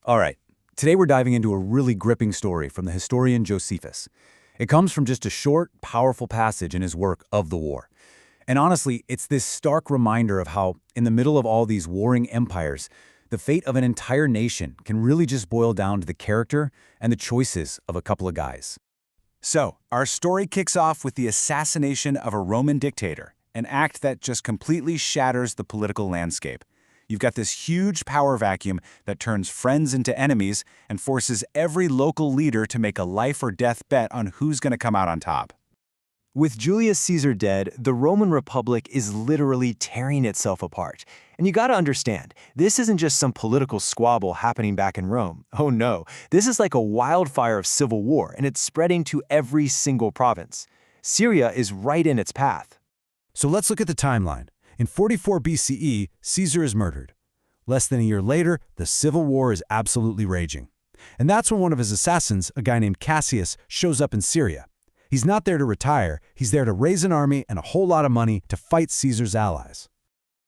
All right, today we're diving into a really gripping story from the historian Josephus. It comes from just a short, powerful passage in his work Of the War. And honestly, it's this stark reminder of how, in the middle of all these warring empires, the fate of an entire nation can really just boil down to the character and the choices of a couple of guys. So, our story kicks off with the assassination of a Roman dictator, an act that just completely shatters the political landscape. You've got this huge power vacuum that turns friends into enemies and forces every local leader to make a life-or-death bet on who's going to come out on top. With Julius Caesar dead, the Roman Republic is literally tearing itself apart. And you gotta understand, this isn't just some political squabble happening back in Rome. Oh no, this is like a wildfire of civil war, and it's spreading to every single province. Syria is right in its path. So let's look at the timeline. In 44 BCE, Caesar is murdered. Less than a year later, the civil war is absolutely raging. And that's when one of his assassins, a guy named Cassius, shows up in Syria. He's not there to retire, he's there to raise an army and a whole lot of money to fight Caesar's allies.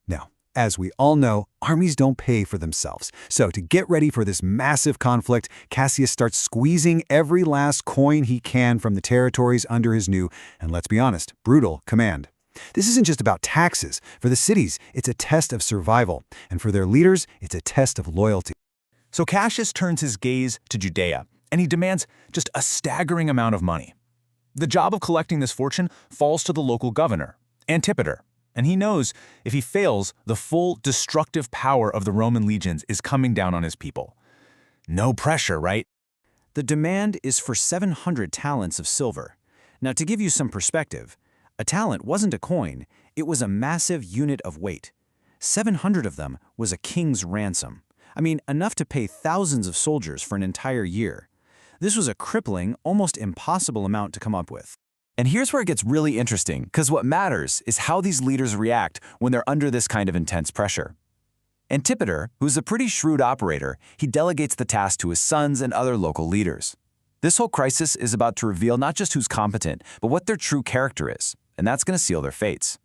Now, as we all know, armies don't pay for themselves. So to get ready for this massive conflict, Cassius starts squeezing every last coin he can from the territories under his new, and let's be honest, brutal command. This isn't just about taxes. For the cities, it's a test of survival, and for their leaders, it's a test of loyalty. So Cassius turns his gaze to Judea, and he demands just a staggering amount of money. The job of collecting this fortune falls to the local governor, Antipater, and he knows if he fails, the full destructive power of the Roman legions is coming down on his people. No pressure, right? The demand is for 700 talents of silver. Now, to give you some perspective, a talent wasn't a coin, it was a massive unit of weight. 700 of them was a king's ransom. I mean, enough to pay thousands of soldiers for an entire year. This was a crippling, almost impossible amount to come up with. And here's where it gets really interesting, because what matters is how these leaders react when they're under this kind of intense pressure. Antipater, who's a pretty shrewd operator, he delegates the task to his sons and other local leaders. This whole crisis is about to reveal not just who's competent, but what their true character is, and that's going to seal their fates.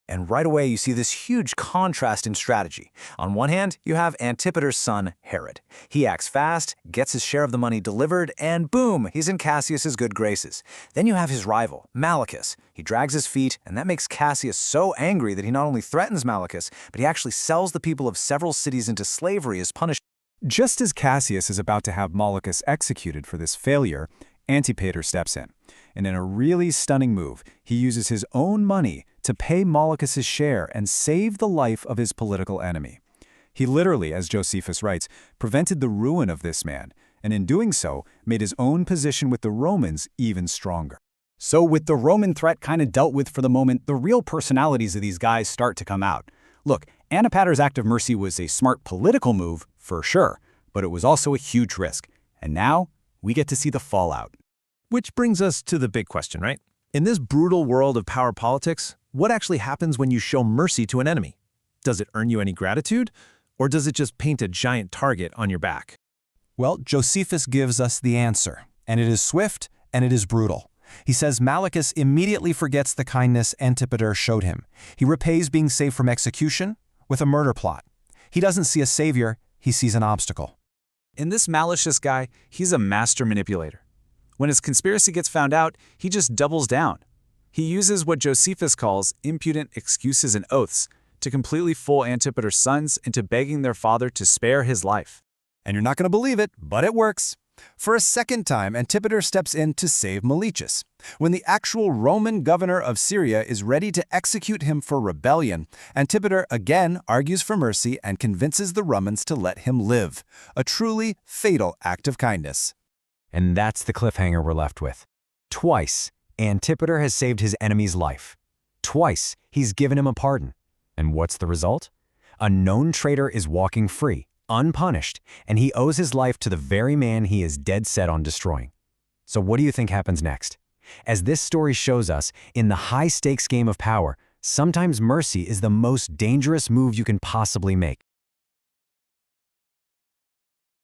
And right away, you see this huge contrast in strategy. On one hand, you have Antipater's son, Herod. He acts fast, gets his share of the money delivered, and boom, he's in Cassius's good graces. Then you have his rival, Malichus. He drags his feet, and that makes Cassius so angry that he not only threatens Malichus, but he actually sells the people of several cities into slavery as punishment. Just as Cassius is about to have Malichus executed for this failure, Antipater steps in. And in a really stunning move, he uses his own money to pay Malichus's share and save the life of his political enemy. He literally, as Josephus writes, prevented the ruin of this man, and in doing so, made his own position with the Romans even stronger. So with the Roman threat kind of dealt with for the moment, the real personalities of these guys start to come out. Look, Antipater's act of mercy was a smart political move, for sure, but it was also a huge risk. And now, we get to see the fallout. Which brings us to the big question, right? In this brutal world of power politics, what actually happens when you show mercy to an enemy? Does it earn you any gratitude, or does it just paint a giant target on your back? Well, Josephus gives us the answer, and it is swift and it is brutal. He says Malichus immediately forgets the kindness Antipater showed him. He repays being saved from execution with a murder plot. He doesn't see a savior, he sees an obstacle. And this malicious guy, he's a master manipulator. When his conspiracy gets found out, he just doubles down. He uses what Josephus calls impudent excuses and oaths to completely fool Antipater's sons into begging their father to spare his life. And you're not going to believe it, but it works. For a second time, Antipater steps in to save Malichus. When the actual Roman governor of Syria is ready to execute him for rebellion, Antipater again argues for mercy and convinces the Romans to let him live. A truly fatal act of kindness. And that's the cliffhanger we're left with. Twice, Antipater has saved his enemy's life. Twice, he's given him a pardon. And what's the result? A known traitor is walking free, unpunished, and he owes his life to the very man he is dead set on destroying. So what do you think happens next? As this story shows us, in the high-stakes game of power, sometimes mercy is the most dangerous move you can possibly make.